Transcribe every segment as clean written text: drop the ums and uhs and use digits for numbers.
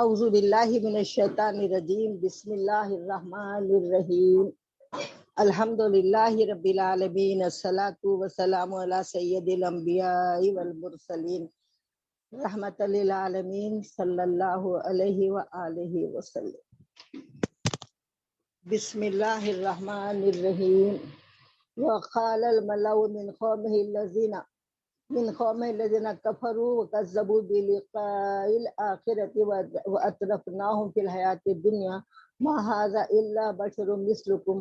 اعوذ باللہ من الشیطان الرجیم بسم اللہ الرحمن الرحیم الحمد للہ رب العالمین الصلاۃ والسلام علی سید الانبیاء والمرسلین رحمت للعالمین صلی اللہ علیہ وآلہ وسلم۔ بسم اللہ الرحمن الرحیم وقال الملأ من قومه الذين كفروا وكذبوا بلقاء الآخرة وأترفناهم في الحياة الدنيا ما هذا إلا بشر مثلكم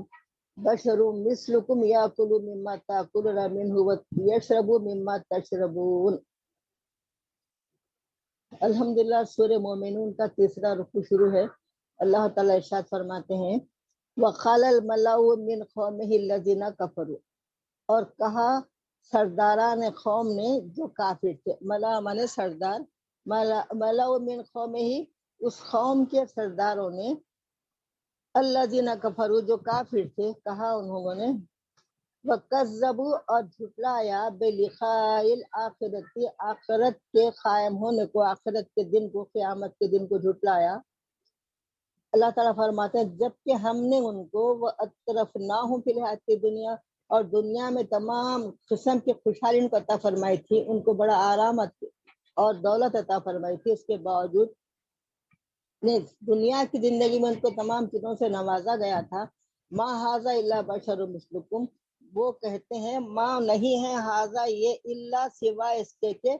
يأكل مما تأكلون منه ويشرب مما تشربون۔ الحمدللہ سورہ مومنون کا تیسرا رکوع شروع ہے۔ اللہ تعالیٰ ارشاد فرماتے ہیں وقال الملأ من قومه الذين كفروا، اور کہا سرداران قوم نے جو کافر تھے۔ ملا مانے سردار، ملا من قوم ہی اس قوم کے سرداروں نے، الذین کفروا جو کافر تھے، کہا انہوں نے وکذبوا اور جھٹلایا بلقاء الآخرت، آخرت کے قائم ہونے کو، آخرت کے دن کو، قیامت کے دن کو جھٹلایا۔ اللہ تعالیٰ فرماتے ہیں جبکہ ہم نے ان کو وَأَتْرَفْنَاهُمْ فِي الْحَيَاةِ الدُّنْيَا، اور دنیا میں تمام قسم کی خوشحالی ان کو عطا فرمائی تھی، ان کو بڑا آرام اور دولت عطا فرمائی تھی، اس کے باوجود دنیا کی زندگی میں ان کو تمام چیزوں سے نوازا گیا تھا۔ ما ھذا الا بشر مثلکم، وہ کہتے ہیں ماں نہیں ہے ھذا یہ الا سوائے اس کے کہ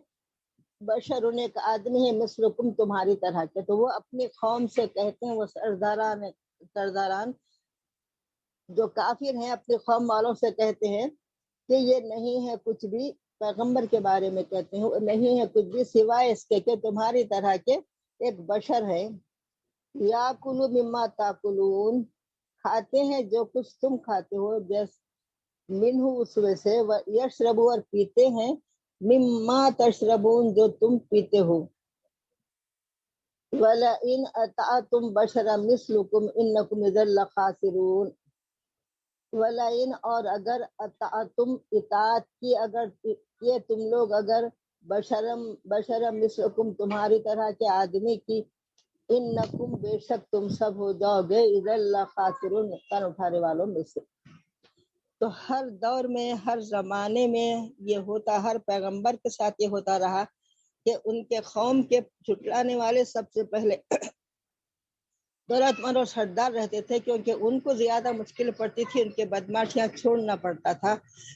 بشر ایک آدمی ہے مثلکم تمہاری طرح کے۔ تو وہ اپنی قوم سے کہتے ہیں، وہ سرداران جو کافر ہیں اپنی قوم والوں سے کہتے ہیں کہ یہ نہیں ہے کچھ بھی، پیغمبر کے بارے میں کہتے ہیں نہیں ہے کچھ بھی سوائے اس کے کہ تمہاری طرح کے ایک بشر ہے۔ یاکلوا مما تاکلون، کھاتے ہیں جو کچھ تم کھاتے ہو، جیسے منہ اس میں سے، یشربوا اور پیتے ہیں مما تشربون جو تم پیتے ہو۔ وَلَئِنْ أَطَعْتُمْ بَشَرًا مِثْلَكُمْ إِنَّكُمْ إِذًا لَخَاسِرُونَ۔ وَلَئِنْ اور اگر اطاعتم اطاعت کی، اگر یہ تم لوگ اگر بشرم مثلکم تمہاری طرح کے آدمی کی، انکم بے شک تم سب ہو جاؤ گے اذا لخاسرون نقصان اٹھانے والوں میں سے۔ تو ہر دور میں، ہر زمانے میں یہ ہوتا، ہر پیغمبر کے ساتھ یہ ہوتا رہا کہ ان کے قوم کے جھٹلانے والے سب سے پہلے دولت مند اور سردار رہتے تھے، کیونکہ ان کو زیادہ مشکل پڑتی تھی، ان کے بدماشیاں چھوڑنا پڑتا تھا،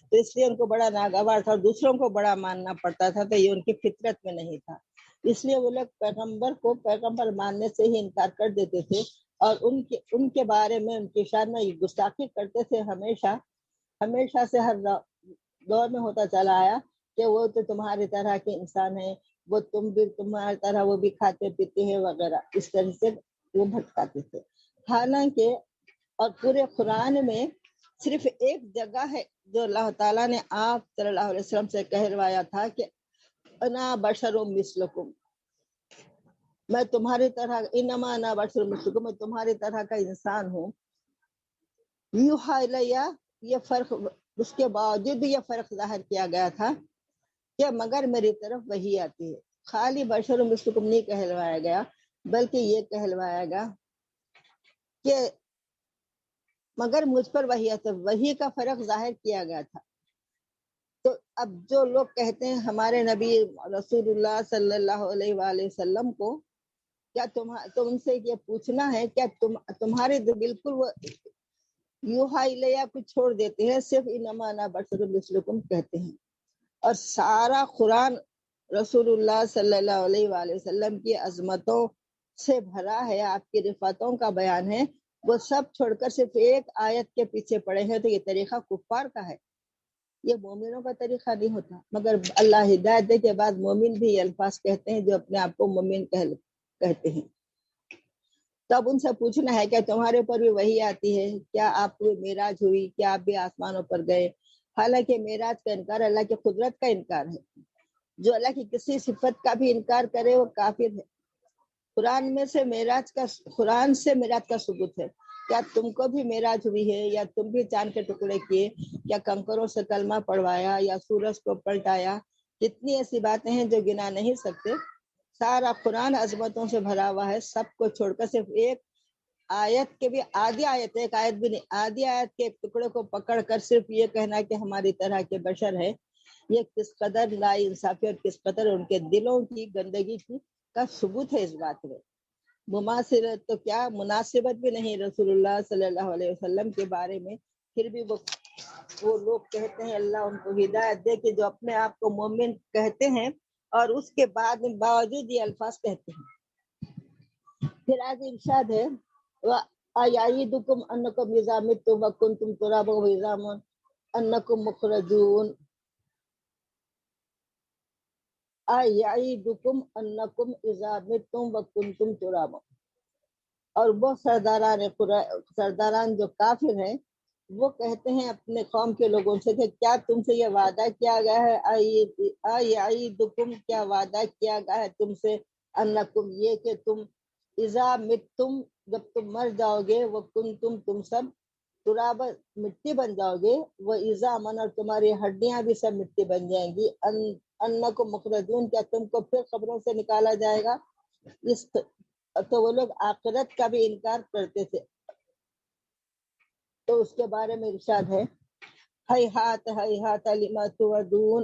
تو اس لیے ان کو بڑا ناگوار تھا، اور دوسروں کو بڑا ماننا پڑتا تھا، تو یہ ان کی فطرت میں نہیں تھا۔ اس لیے وہ لوگ پیغمبر کو پیغمبر ماننے سے ہی انکار کر دیتے تھے، اور ان کے بارے میں، ان کی شان میں گستاخی کرتے تھے۔ ہمیشہ سے ہر دور میں ہوتا چلا آیا کہ وہ تو تمہاری طرح کے انسان ہیں، وہ تم بھی تمہاری طرح وہ بھی کھاتے پیتے ہیں وغیرہ، اس طرح سے وہ بھٹکاتے تھے۔ حالانکہ اور پورے قرآن میں صرف ایک جگہ ہے جو اللہ تعالیٰ نے آپ صلی اللہ علیہ وسلم سے کہلوایا تھا کہ انا بشر مثلکم، میں تمہاری طرح، انما انا بشر مثلکم، میں تمہاری طرح کا انسان ہوں۔ یوحی الیہ، یہ فرق، اس کے باوجود بھی یہ فرق ظاہر کیا گیا تھا کہ مگر میری طرف وحی آتی ہے۔ خالی بشر مثلکم نہیں کہلوایا گیا، بلکہ یہ کہلوایا گیا کہ مگر مجھ پر وحی آتی ہے، وحی کا فرق ظاہر کیا گیا تھا۔ تو اب جو لوگ کہتے ہیں ہمارے نبی رسول اللہ صلی اللہ علیہ وآلہ وسلم کو، کیا تم سے یہ پوچھنا ہے کیا تمہارے بالکل وہ یوحی الیہ کو چھوڑ دیتے ہیں، صرف انما انا بشر مثلکم کہتے ہیں، اور سارا قرآن رسول اللہ صلی اللہ علیہ وآلہ وسلم کی عظمتوں سے بھرا ہے، آپ کی رفعتوں کا بیان ہے، وہ سب چھوڑ کر صرف ایک آیت کے پیچھے پڑے ہیں۔ تو یہ طریقہ کفار کا ہے، یہ مومنوں کا طریقہ نہیں ہوتا۔ مگر اللہ ہدایت دے کے بعد مومن بھی یہ الفاظ کہتے ہیں جو اپنے آپ کو مومن کہتے ہیں۔ تب ان سے پوچھنا ہے کہ تمہارے اوپر بھی وحی آتی ہے، کیا آپ کو معراج ہوئی، کیا آپ بھی آسمانوں پر گئے؟ حالانکہ معراج کا انکار اللہ کی قدرت کا انکار ہے۔ جو اللہ کی کسی صفت کا بھی انکار کرے وہ کافر ہے۔ قرآن سے معراج کا ثبوت ہے۔ کیا تم کو بھی معراج ہوئی ہے، یا تم بھی چاند کے ٹکڑے کیے، یا کنکروں سے کلمہ پڑھوایا، یا سورج کو پلٹایا؟ کتنی ایسی باتیں ہیں جو گنا نہیں سکتے۔ سارا قرآن عظمتوں سے بھرا ہوا ہے، سب کو چھوڑ کر صرف ایک آیت کے بھی آدھی آیت، ایک آیت بھی نہیں، آدھی آیت کے ایک ٹکڑے کو پکڑ کر صرف یہ کہنا کہ ہماری طرح کے بشر ہے، یہ کس قدر لا انصافی اور کس قدر ان کے دلوں کی گندگی کی کا ثبوت ہے اس بات میں۔ مماثلت تو کیا، مناسبت بھی نہیں رسول اللہ صلی اللہ علیہ وسلم کے بارے میں، پھر بھی وہ لوگ کہتے ہیں اللہ ان کو ہدایت دے کہ جو اپنے آپ کو مومن کہتے ہیں اور اس کے بعد باوجود یہ الفاظ کہتے ہیں۔ پھر آگے ارشاد ہے وَأَيَعِدُكُمْ أَنَّكُمْ إِذَا مِتُّمْ وَكُنْتُمْ تُرَابًا وَعِظَامًا أَنَّكُمْ مُخْرَجُونَ أَيَعِدُكُمْ أَنَّكُمْ إِذَا مِتُّمْ وَكُنْتُمْ تُرَابًا، اور وہ سرداران جو کافر ہیں وہ کہتے ہیں اپنے قوم کے لوگوں سے کہ کیا تم سے یہ وعدہ کیا گیا ہے، آیعیدکم، کیا وعدہ کیا گیا ہے تم سے، انکم، یہ کہ تم، اذا متم، جب تم مر جاؤ گے، وکنتم، تم سب، تراب، مٹی بن جاؤ گے، وعظاما، اور تمہاری ہڈیاں بھی سب مٹی بن جائیں گی، انکم مخرجون، کیا تم کو پھر قبروں سے نکالا جائے گا۔ تو وہ لوگ آخرت کا بھی انکار کرتے تھے، تو اس کے بارے میں ارشاد ہے ہیہات لما توعدون،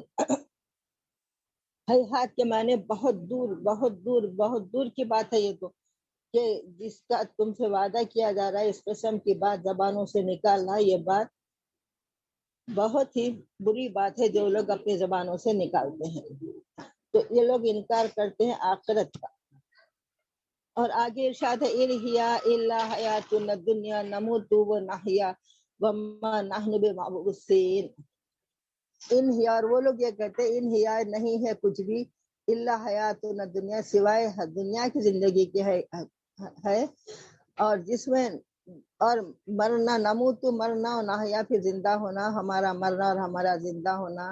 ہیہات کے معنی بہت دور، بہت دور، بہت دور کی بات ہے یہ تو، کہ جس کا تم سے وعدہ کیا جا رہا ہے، اس قسم کی بات زبانوں سے نکالنا، یہ بات بہت ہی بری بات ہے جو لوگ اپنی زبانوں سے نکالتے ہیں، تو یہ لوگ انکار کرتے ہیں آخرت کا۔ اور آگے ارشاد ہے ان ہی الا حیاتنا الدنیا نموت ونحیا وما نحن بمبعوثین، ان ہی، اور وہ لوگ یہ کہتے ہیں ان ہی، نہیں ہے کچھ بھی، الا حیاتنا الدنیا، سوائے دنیا کی زندگی کی ہے، اور جس میں، اور مرنا، نموت، مرنا، اور نحیا، پھر زندہ ہونا، ہمارا مرنا اور ہمارا زندہ ہونا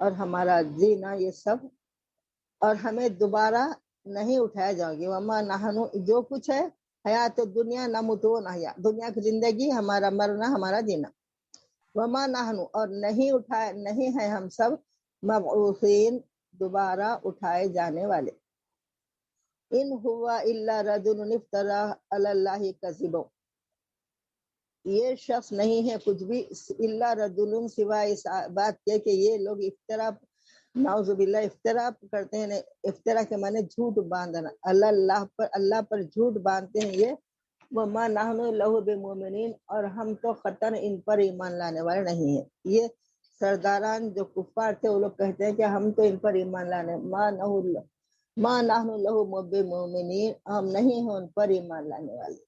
اور ہمارا جینا، یہ سب، اور ہمیں دوبارہ نہیں اٹھایا جاؤ گے، وما نحنو، جو کچھ ہے، حیات دنیا نموت و نحیا، دنیا کی زندگی، ہمارا مرنا، ہمارا جینا، وما نحنو، اور نہیں ہے ہم سب، مبعوثین، دوبارہ اٹھائے جانے والے، ان ہوا الا رجل افترى علی اللہ کذبا، یہ شخص نہیں ہے کچھ بھی، الا رجل، سوائے اس بات کے کہ یہ لوگ افترا، نعوذ باللہ، افترا کرتے ہیں، افترا کے معنی جھوٹ باندھنا، اللہ پر جھوٹ باندھتے ہیں یہ، وما نحن لہ بمؤمنین، اور ہم تو قطعاً ان پر ایمان لانے والے نہیں ہیں۔ یہ سرداران جو کفار تھے وہ لوگ کہتے ہیں کہ ہم تو ان پر ایمان لانے، ما نحن لہ بمؤمنین، ہم نہیں ہیں ان پر ایمان لانے والے۔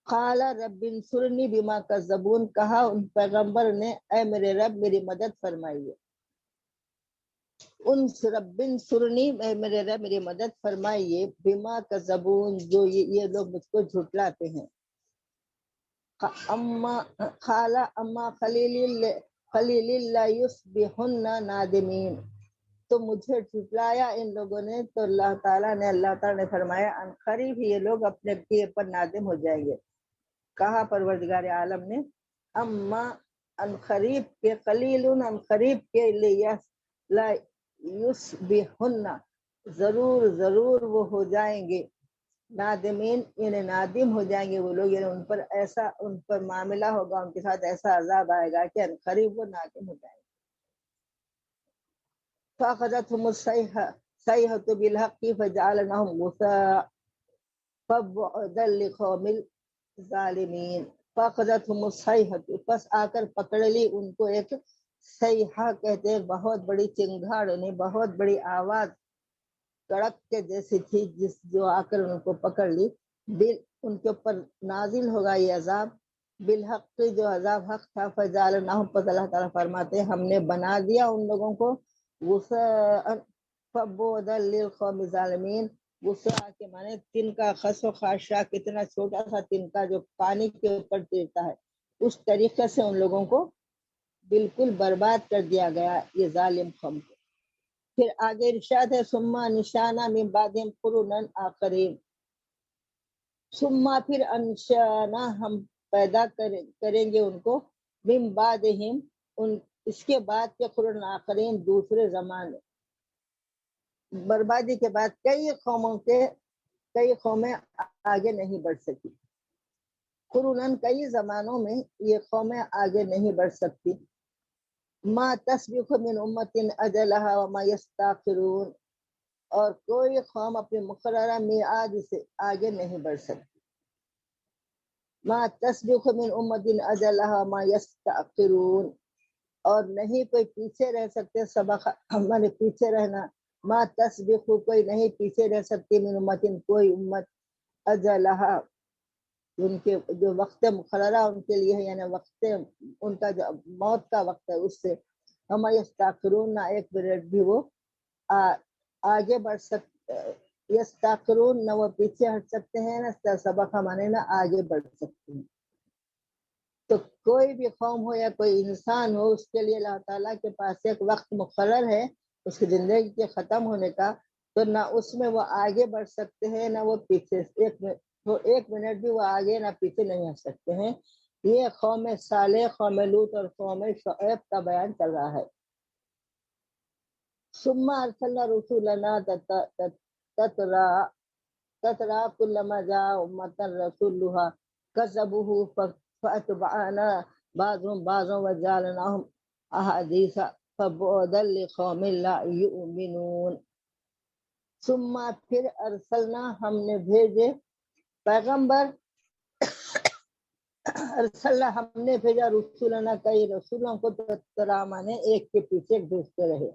قال رب انصرنی بما کذبون، کہا ان پیغمبر نے اے میرے رب میری مدد فرمائیے، رب انصرنی، اے میرے رب میری مدد فرمائیے، بما کذبون، جو یہ لوگ مجھ کو جھٹلاتے ہیں، اما خلیل اللہ یصبحن نادمین، تو مجھے جھٹلایا ان لوگوں نے، تو اللہ تعالیٰ نے فرمایا ان قریب یہ لوگ اپنے کیے پر نادم ہو جائیں گے۔ کہا پروردگار عالم نے اما، ان قریب کے، قلیل، ان قریب کے، لا یصبحن، ضرور وہ ہو جائیں گے، نادمین، یعنی نادم ہو جائیں گے وہ لوگ، یعنی ان پر معاملہ ہوگا، ان کے ساتھ ایسا عذاب آئے گا کہ ان قریب وہ نادم ہو جائیں گے۔ فأخذتهم الصيحة بالحق فجعلناهم غثاء فبعدا لقوم الظالمین، فأخذتهم الصيحة، پس آ کر پکڑ لی ان کو ایک صیحہ، کہتے ہیں بہت بڑی چنگھاڑ، یعنی بہت بڑی آواز کڑک کے جیسی تھی، جو آ کر ان کو پکڑ لی، ان کے اوپر نازل ہوگا یہ عذاب، بالحق، جو عذاب حق تھا، فجعلناهم، پس اللہ تعالیٰ فرماتے ہیں ہم نے بنا دیا ان لوگوں کو فبعدا للقوم الظالمین، غصہ کے معنی تنکا، خس و خاشا، کتنا چھوٹا سا تنکا جو پانی کے اوپر تیرتا ہے، اس طریقے سے ان لوگوں کو بالکل برباد کر دیا گیا یہ ظالم قوم کو۔ پھر آگے ارشاد ہے ثم نشانہ من بعدہم قرونا آخرین، ثم، پھر انشانہ، ہم پیدا کریں گے ان کو، من بعدہم، اس کے بعد کے قرون آخرین، دوسرے زمانے، بربادی کے بعد کئی قومیں آگے نہیں بڑھ سکی. قروناً کئی زمانوں میں یہ قومیں آگے نہیں بڑھ سکتی. ما تسبق من امت اجلها وما یستاخرون، اور کوئی قوم اپنے مقررہ میعاد سے آگے نہیں بڑھ سکتی. ما تسبق من امت اجلها وما یستاخرون، اور نہیں کوئی پیچھے رہ سکتے. سبق ہمارے پیچھے رہنا. ما تسبق، کوئی نہیں پیچھے رہ سکتی. من امت، کوئی امت، اجلها، ان کے جو وقت مقررہ ان کے لیے ہے، یعنی وقت ان کا جو موت کا وقت ہے اس سے. ہم یستاخرون، نہ ایک منٹ بھی وہ آگے بڑھ سکتے. یستاخرون، نہ وہ پیچھے ہٹ سکتے ہیں، نہ سبق ہمارے نہ آگے بڑھ سکتے ہیں. تو کوئی بھی قوم ہو یا کوئی انسان ہو، اس کے لیے اللہ تعالیٰ کے پاس ایک وقت مقرر ہے اس کی زندگی کے ختم ہونے کا. تو نہ اس میں وہ آگے بڑھ سکتے ہیں نہ وہ پیچھے. ایک منٹ بھی وہ آگے نہ پیچھے نہیں ہٹ سکتے ہیں. یہ قوم صالح، قوم لوط اور قوم شعیب کا بیان چل رہا ہے. ثم ارسلنا رسولنا تترى كلما جاء امة رسولها كذبوه فاتبعنا بعضهم بعضا وجعلناهم احاديث فبعدا لقوم لا يؤمنون. ثم پھر ارسلنا، ہم نے بھیجے پیغمبر. ارسلنا، ہم نے بھیجا رسولنا، کئی رسولوں کو. تترا مانے ایک کے پیچھے بھیجتے رہے.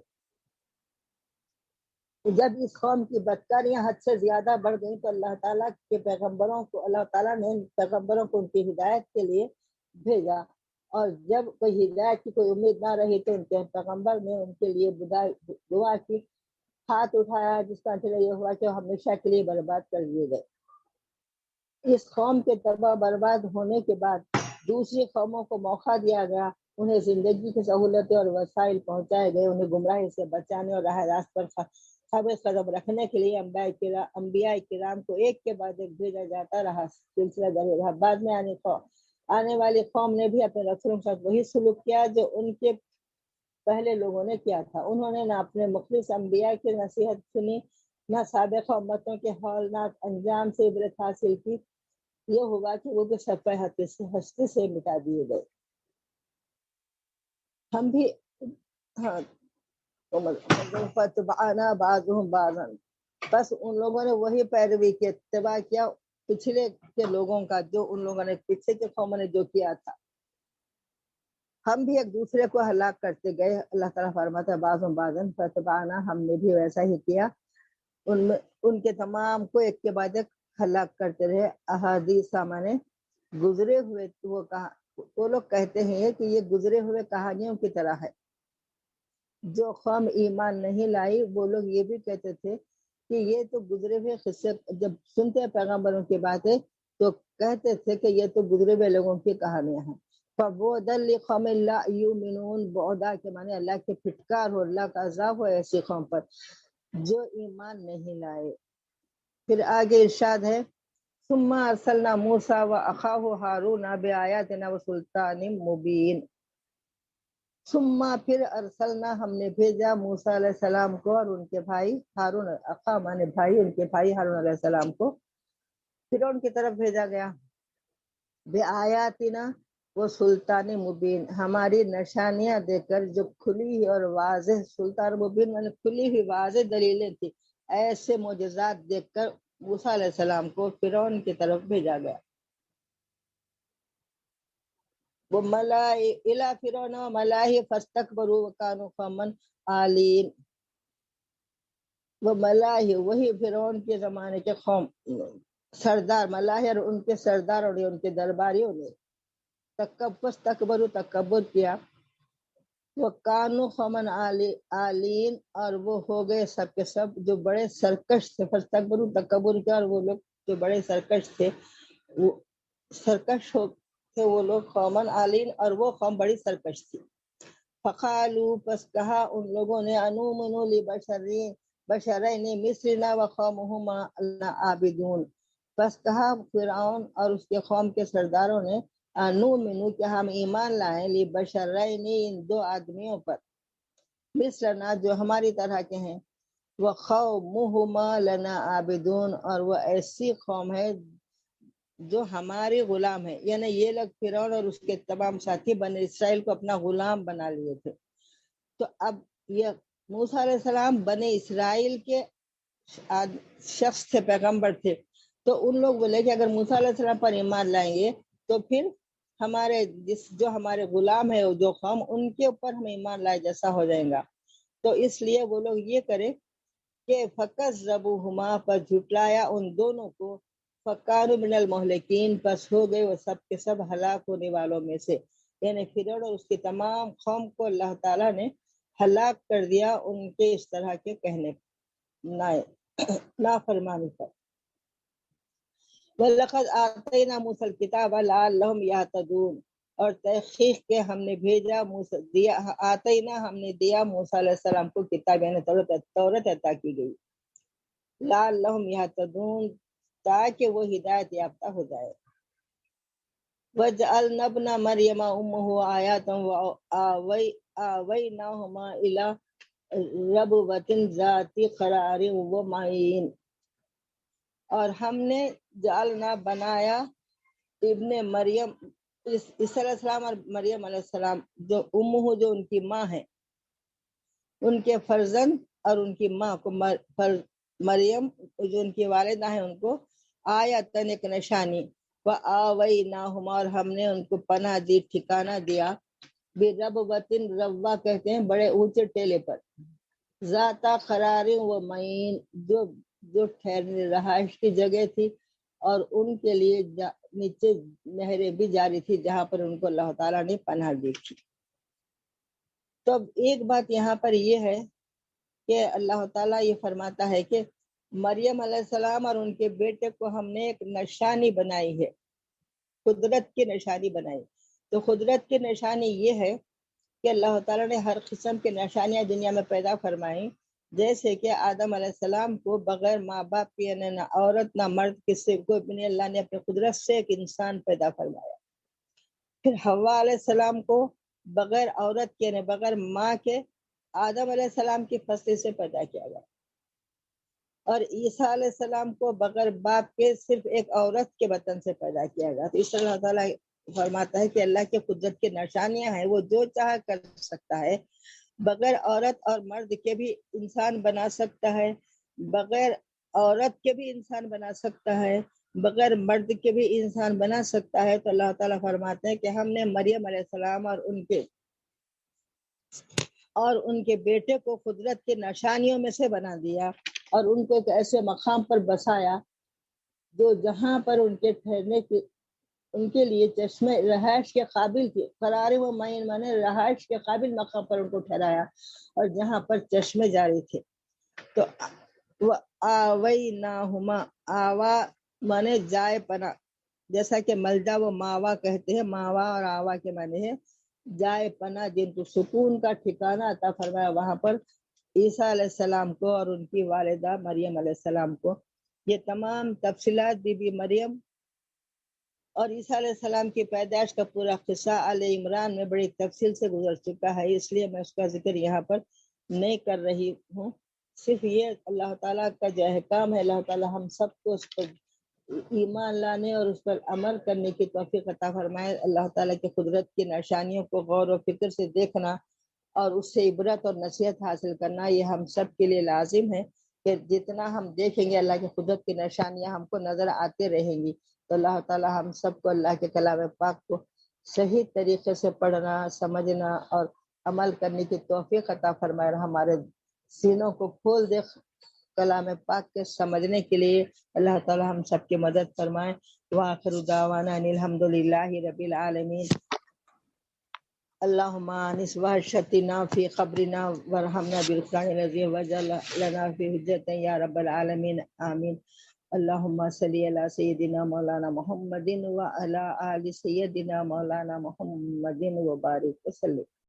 جب اس قوم کی بدکاریاں حد سے زیادہ بڑھ گئیں تو اللہ تعالیٰ کے پیغمبروں کو، اللہ تعالیٰ نے پیغمبروں کو ان کی ہدایت کے لیے بھیجا. اور جب کوئی ہدایت کی کوئی امید نہ رہی تو ان کے پیغمبر نے ان کے لیے دعا کی، ہاتھ اٹھایا، جس کا نتیجہ یہ ہوا کہ وہ ہمیشہ کے لیے برباد کر دیے گئے. اس قوم کے تباہ برباد ہونے کے بعد دوسری قوموں کو موقع دیا گیا. انہیں زندگی کی سہولتیں اور وسائل پہنچائے گئے. انہیں گمراہی سے بچانے اور راہ راست پر ثابت قدم رکھنے کے لیے انبیاء کرام کو ایک کے بعد ایک بھیجا جاتا رہا. سلسلہ جاری رہا. بعد میں آنے والی قوم نے بھی اپنے رسولوں کے ساتھ وہی سلوک کیا جو ان کے پہلے لوگوں نے کیا تھا. انہوں نے نہ اپنے مخلص انبیاء کی نصیحت سنی، نہ سابقہ امتوں کے ہولناک انجام سے عبرت حاصل کی. یہ ہوا کہ وہ بھی صفحہ ہستی سے مٹا دیے گئے. ہم بھی فتبعنا بعضهم بعضا، بس ان لوگوں نے وہی پیروی کی، اتباع کیا پچھلے کے لوگوں کا، جو ان لوگوں نے پیچھے کے قوموں نے جو کیا تھا. ہم بھی ایک دوسرے کو ہلاک کرتے گئے. اللہ تعالیٰ فرماتا ہے بعضهم بعضا فتبعنا، ہم نے بھی ویسا ہی کیا. ان کے تمام کو ایک کے بعد ایک ہلاک کرتے رہے. احادیث مانے گزرے ہوئے. وہ لوگ کہتے ہیں کہ یہ گزرے ہوئے کہانیوں کی طرح ہے. جو قوم ایمان نہیں لائی وہ لوگ یہ بھی کہتے تھے کہ یہ تو گزرے ہوئے قصے. جب سنتے پیغمبروں کی باتیں تو کہتے تھے کہ یہ تو گزرے ہوئے لوگوں کی کہانیاں ہیں. فَبُعْدًا لِقَوْمٍ لَا يُؤْمِنُونَ، بعدا کے معنی اللہ کے پھٹکار ہو، اللہ کا عذاب ہو ایسی قوم پر جو ایمان نہیں لائے. پھر آگے ارشاد ہے ثم ارسلنا موسیٰ وَأَخَاهُ هَارُونَ بِآيَاتِنَا وَسُلْطَانٍ مُبِينٍ. ثم پھر ارسلنا، ہم نے بھیجا موسیٰ علیہ السلام کو اور ان کے بھائی ہارون، اخا مانے بھائی، ان کے بھائی ہارون علیہ السلام کو فرعون کی طرف بھیجا گیا. بِآيَاتِنَا وَسُلْطَانٍ مُبِينٍ، ہماری نشانیاں دے کر، جو کھلی اور واضح. سلطان مبین مانے کھلی ہوئی واضح دلیلیں تھی. ایسے معجزات دیکھ کر موسیٰ علیہ السلام کو فرعون کی طرف بھیجا گیا. وہ الى فرعون وملئه فاستكبروا وكانوا قوما عالين. وہ ملائے وہی فرعون کے زمانے کے قوم سردار، ملائے اور ان کے سردار اور ان کے درباریوں نے تکبر کیا. وہ کانو قوما عالین، اور وہ ہو گئے سب کے سب جو بڑے سرکش تھے. تکبر کیا، اور وہ لوگ جو بڑے سرکش تھے، وہ سرکش ہو تھے وہ لوگ. قومن عالین، اور وہ قوم بڑی سرکش تھی. فقالو، پس کہا ان لوگوں نے، انؤمن لبشرین مثلنا وقومہما لنا عابدون. پس کہا فرعون اور اس کے قوم کے سرداروں نے، انؤمن، کہ ہم ایمان لائیں، لبشرین، ان دو آدمیوں پر، مثلنا جو ہماری طرح کے ہیں، وَقَوْمُهُمَا لَنَا عَابِدُونَ، اور وہ ایسی قوم ہے جو ہمارے غلام ہے، یعنی یہ لوگ فرعون اور اس کے تمام ساتھی بنی اسرائیل کو اپنا غلام بنا لیے تھے۔ تو اب یہ موسیٰ علیہ السلام بنی اسرائیل کے شخص تھے، پیغمبر تھے، تو ان لوگ بولے کہ اگر موسیٰ علیہ السلام پر ایمان لائیں گے تو پھر ہمارے جو ہمارے غلام ہے جو قوم، ان کے اوپر ہم ایمان لائے جیسا ہو جائے گا۔ تو اس لیے وہ لوگ یہ کرے کہ فَكَذَّبُوهُمَا، پر جھٹلایا ان دونوں کو، فَكَانُوا مِنَ الْمُهْلِكِينَ، پس ہو گئے وہ سب کے سب ہلاک ہونے والوں میں سے، یعنی فرعون اور اس کی تمام قوم کو اللہ تعالیٰ نے ہلاک کر دیا ان کے اس طرح کے کہنے نافرمانی پر۔ وَلَقَدْ آتَيْنَا مُوسَى الْكِتَابَ لَعَلَّهُمْ يَهْتَدُونَ، اور تحقیق کے ہم نے بھیجا آتینا، ہم نے دیا موسیٰ علیہ السلام کو کتاب، یعنی تورات عطا کی گئی، لَعَلَّهُمْ يَهْتَدُونَ، تاکہ وہ ہدایت یافتہ ہو جائے۔ وَجَعَلْنَا ابْنَ مَرْيَمَ أُمَّهُ آيَةً وَآوَيْنَاهُمَا إِلَى رَبْوَةٍ ذَاتِ قَرَارٍ وَمَعِينٍ، اور ہم نے جعلنا بنایا ابن مریم، عیسیٰ علیہ السلام اور مریم علیہ السلام، جو امہ جو ان کی ماں ہے، ان کے فرزند اور ان کی ماں کو مریم جو ان کی والدہ ہیں ان کو آیتن، ایک نشانی، وآویناہما، اور ہم نے ان کو پناہ دی، ٹھکانہ دیا، بربوۃ، ربوہ کہتے ہیں بڑے اونچے ٹیلے پر، ذات قرار و معین، جو ٹھہرنے رہائش کی جگہ تھی، اور ان کے لیے نیچے نہریں بھی جاری تھی جہاں پر ان کو اللہ تعالیٰ نے پناہ دی تھی۔ تو اب ایک بات یہاں پر یہ ہے کہ اللہ تعالیٰ یہ فرماتا ہے کہ مریم علیہ السلام اور ان کے بیٹے کو ہم نے ایک نشانی بنائی ہے، قدرت کی نشانی بنائی۔ تو قدرت کی نشانی یہ ہے کہ اللہ تعالیٰ نے ہر قسم کی نشانیاں دنیا میں پیدا فرمائیں، جیسے کہ آدم علیہ السلام کو بغیر ماں باپ کے، یعنی نہ عورت نہ مرد کسی کو بھی اللہ نے اپنی قدرت سے ایک انسان پیدا فرمایا۔ پھر حوا علیہ السلام کو بغیر عورت کے، یعنی بغیر ماں کے، آدم علیہ السلام کی فصل سے پیدا کیا گیا، اور عیسیٰ علیہ السلام کو بغیر باپ کے صرف ایک عورت کے بطن سے پیدا کیا گیا۔ تو اس طرح اللہ تعالیٰ فرماتا ہے کہ اللہ کی قدرت کی نشانیاں ہیں، وہ جو چاہے کر سکتا ہے، بغیر عورت اور مرد کے بھی انسان بنا سکتا ہے، بغیر عورت کے بھی انسان بنا سکتا ہے، بغیر مرد کے بھی انسان بنا سکتا ہے۔ تو اللہ تعالیٰ فرماتے ہیں کہ ہم نے مریم علیہ السلام اور ان کے بیٹے کو قدرت کی نشانیوں میں سے بنا دیا، اور ان کو ایک ایسے مقام پر بسایا جو جہاں پر ان کے ٹھہرنے کی، ان کے لیے چشمے رہائش کے قابل تھے، قرار و معین مانے رہائش کے قابل مقام پر ان کو ٹھہرایا، اور جہاں پر چشمے جاری تھے۔ تو آویناہما، آوا مانے جائے پناہ، جیسا کہ ملجا و ماوا کہتے ہیں، ماوا اور آوا کے معنی ہے جائے پناہ، جن کو سکون کا ٹھکانہ عطا فرمایا، وہاں پر عیسیٰ علیہ السلام کو اور ان کی والدہ مریم علیہ السلام کو۔ یہ تمام تفصیلات بی بی مریم اور عیسیٰ علیہ السلام کی پیدائش کا پورا قصہ آل عمران میں بڑی تفصیل سے گزر چکا ہے، اس لیے میں اس کا ذکر یہاں پر نہیں کر رہی ہوں۔ صرف یہ اللہ تعالیٰ کا جو احکام ہے، اللہ تعالیٰ ہم سب کو اس پر ایمان لانے اور اس پر عمل کرنے کی توفیق عطا فرمائے۔ اللہ تعالیٰ کی قدرت کی نشانیوں کو غور و فکر سے دیکھنا اور اس سے عبرت اور نصیحت حاصل کرنا، یہ ہم سب کے لیے لازم ہے کہ جتنا ہم دیکھیں گے اللہ کی قدرت کی نشانیاں ہم کو نظر آتے رہیں گی، تو اللہ تعالیٰ ہم سب کو اللہ کے کلام پاک کو صحیح طریقے سے پڑھنا، سمجھنا اور عمل کرنے کی توفیق عطا فرمائے، اور ہمارے سینوں کو کھول دے کلام پاک کے سمجھنے کے لیے۔ اللہ تعالیٰ ہم سب کی مدد فرمائے۔ وآخر دعوانا ان الحمدللہ رب العالمین۔ اللہم آنس وحشتنا فی قبرنا وارحمنا بالقرآن العظیم واجعل لنا فی حجة یا رب العالمین، آمین۔ اللہم صلی علی سیدنا مولانا محمد وعلی آل سیدنا مولانا محمد وبارک وسلم۔